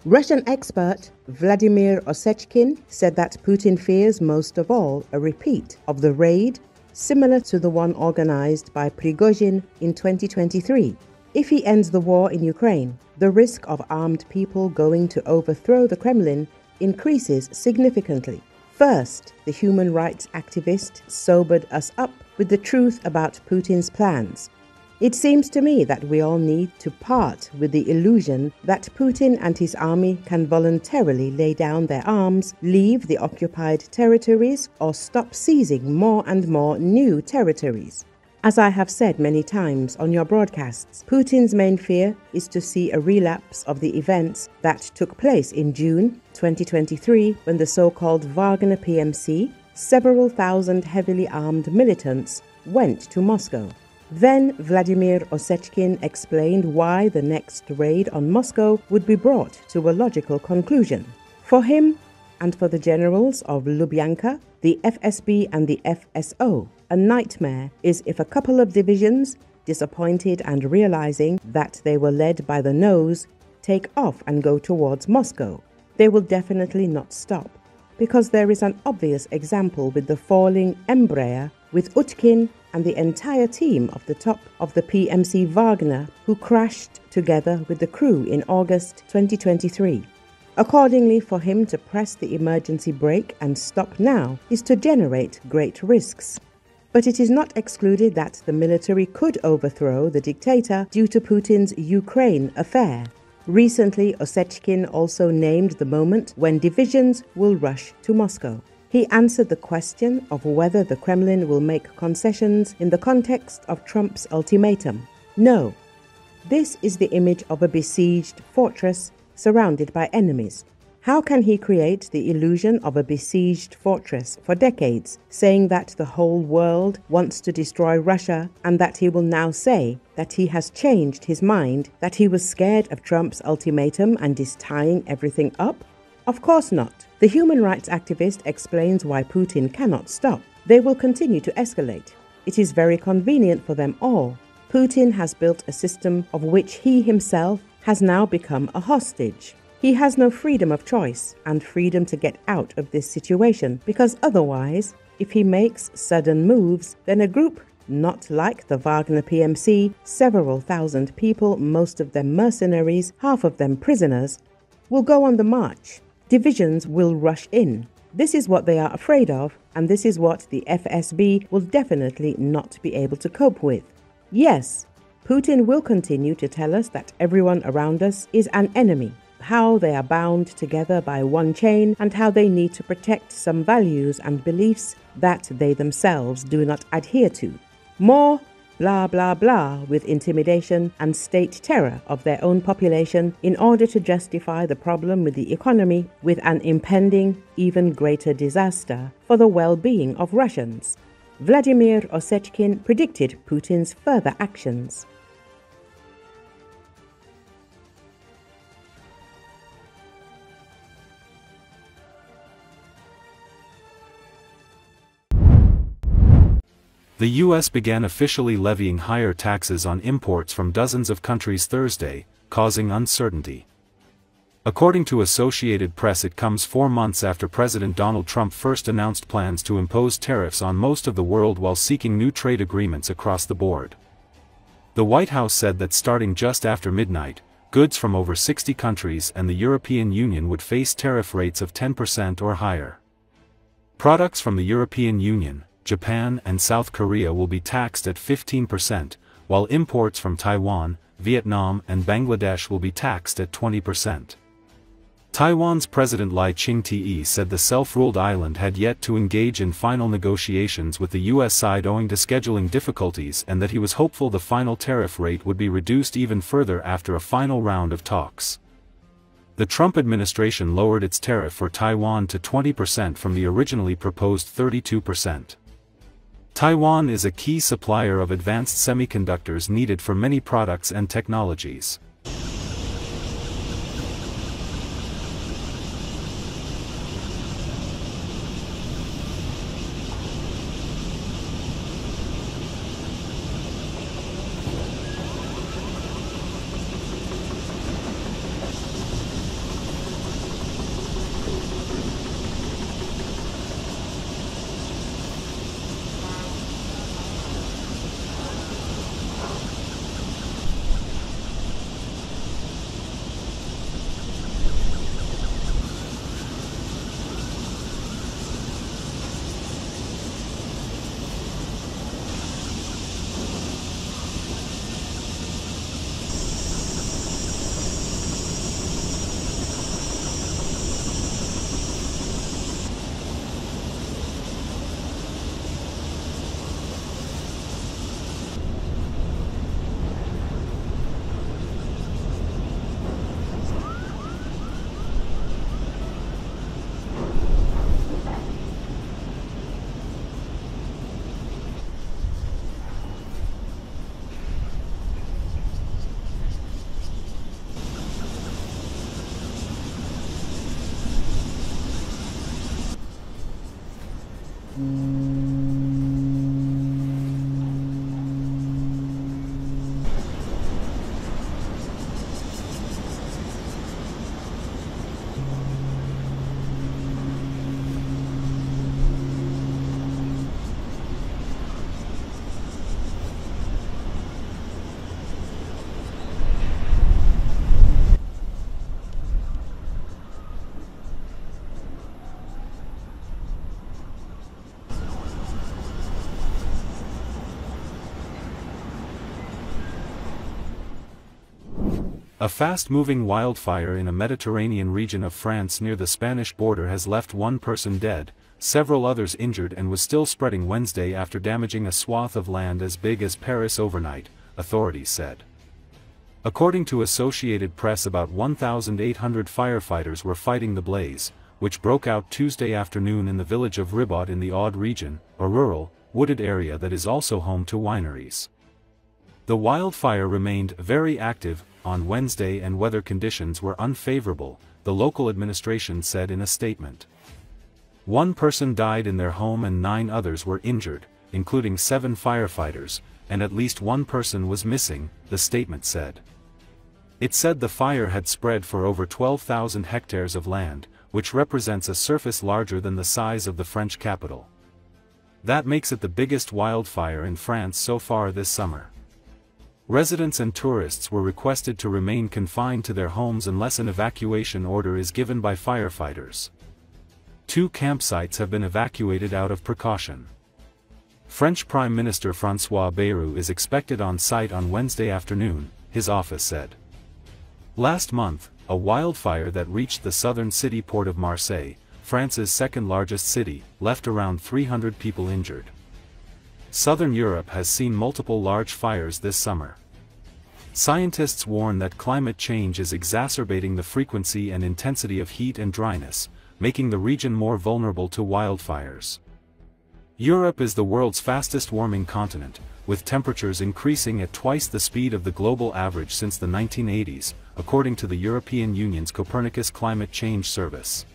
Russian expert Vladimir Osechkin said that Putin fears most of all a repeat of the raid similar to the one organized by Prigozhin in 2023. If he ends the war in Ukraine, the risk of armed people going to overthrow the Kremlin increases significantly. First, the human rights activist sobered us up with the truth about Putin's plans. It seems to me that we all need to part with the illusion that Putin and his army can voluntarily lay down their arms, leave the occupied territories, or stop seizing more and more new territories. As I have said many times on your broadcasts, Putin's main fear is to see a relapse of the events that took place in June 2023 when the so-called Wagner PMC, several thousand heavily armed militants, went to Moscow. Then Vladimir Osechkin explained why the next raid on Moscow would be brought to a logical conclusion. For him, and for the generals of Lubyanka, the FSB and the FSO, a nightmare is if a couple of divisions, disappointed and realizing that they were led by the nose, take off and go towards Moscow. They will definitely not stop, because there is an obvious example with the falling Embraer, with Utkin and the entire team of the top of the PMC Wagner, who crashed together with the crew in August 2023. Accordingly, for him to press the emergency brake and stop now is to generate great risks. But it is not excluded that the military could overthrow the dictator due to Putin's Ukraine affair. Recently, Osechkin also named the moment when divisions will rush to Moscow. He answered the question of whether the Kremlin will make concessions in the context of Trump's ultimatum. No. This is the image of a besieged fortress surrounded by enemies. How can he create the illusion of a besieged fortress for decades, saying that the whole world wants to destroy Russia and that he will now say that he has changed his mind, that he was scared of Trump's ultimatum and is tying everything up? Of course not. The human rights activist explains why Putin cannot stop. They will continue to escalate. It is very convenient for them all. Putin has built a system of which he himself has now become a hostage. He has no freedom of choice and freedom to get out of this situation, because otherwise, if he makes sudden moves, then a group not like the Wagner PMC, several thousand people, most of them mercenaries, half of them prisoners, will go on the march. Divisions will rush in. This is what they are afraid of, and this is what the FSB will definitely not be able to cope with. Yes, Putin will continue to tell us that everyone around us is an enemy, how they are bound together by one chain, and how they need to protect some values and beliefs that they themselves do not adhere to. More blah blah blah with intimidation and state terror of their own population in order to justify the problem with the economy with an impending, even greater disaster for the well-being of Russians. Vladimir Osechkin predicted Putin's further actions. The U.S. began officially levying higher taxes on imports from dozens of countries Thursday, causing uncertainty. According to Associated Press, it comes 4 months after President Donald Trump first announced plans to impose tariffs on most of the world while seeking new trade agreements across the board. The White House said that starting just after midnight, goods from over 60 countries and the European Union would face tariff rates of 10% or higher. Products from the European Union, Japan and South Korea will be taxed at 15%, while imports from Taiwan, Vietnam and Bangladesh will be taxed at 20%. Taiwan's President Lai Ching-te said the self-ruled island had yet to engage in final negotiations with the U.S. side owing to scheduling difficulties, and that he was hopeful the final tariff rate would be reduced even further after a final round of talks. The Trump administration lowered its tariff for Taiwan to 20% from the originally proposed 32%. Taiwan is a key supplier of advanced semiconductors needed for many products and technologies. A fast-moving wildfire in a Mediterranean region of France near the Spanish border has left one person dead, several others injured, and was still spreading Wednesday after damaging a swath of land as big as Paris overnight, authorities said. According to Associated Press, about 1,800 firefighters were fighting the blaze, which broke out Tuesday afternoon in the village of Ribot in the Aude region, a rural, wooded area that is also home to wineries. The wildfire remained very active on Wednesday and weather conditions were unfavorable, the local administration said in a statement. One person died in their home and 9 others were injured, including 7 firefighters, and at least one person was missing, the statement said. It said the fire had spread for over 12,000 hectares of land, which represents a surface larger than the size of the French capital. That makes it the biggest wildfire in France so far this summer. Residents and tourists were requested to remain confined to their homes unless an evacuation order is given by firefighters. 2 campsites have been evacuated out of precaution. French Prime Minister François Bayrou is expected on site on Wednesday afternoon, his office said. Last month, a wildfire that reached the southern city port of Marseille, France's second-largest city, left around 300 people injured. Southern Europe has seen multiple large fires this summer. Scientists warn that climate change is exacerbating the frequency and intensity of heat and dryness, making the region more vulnerable to wildfires. Europe is the world's fastest-warming continent, with temperatures increasing at twice the speed of the global average since the 1980s, according to the European Union's Copernicus Climate Change Service.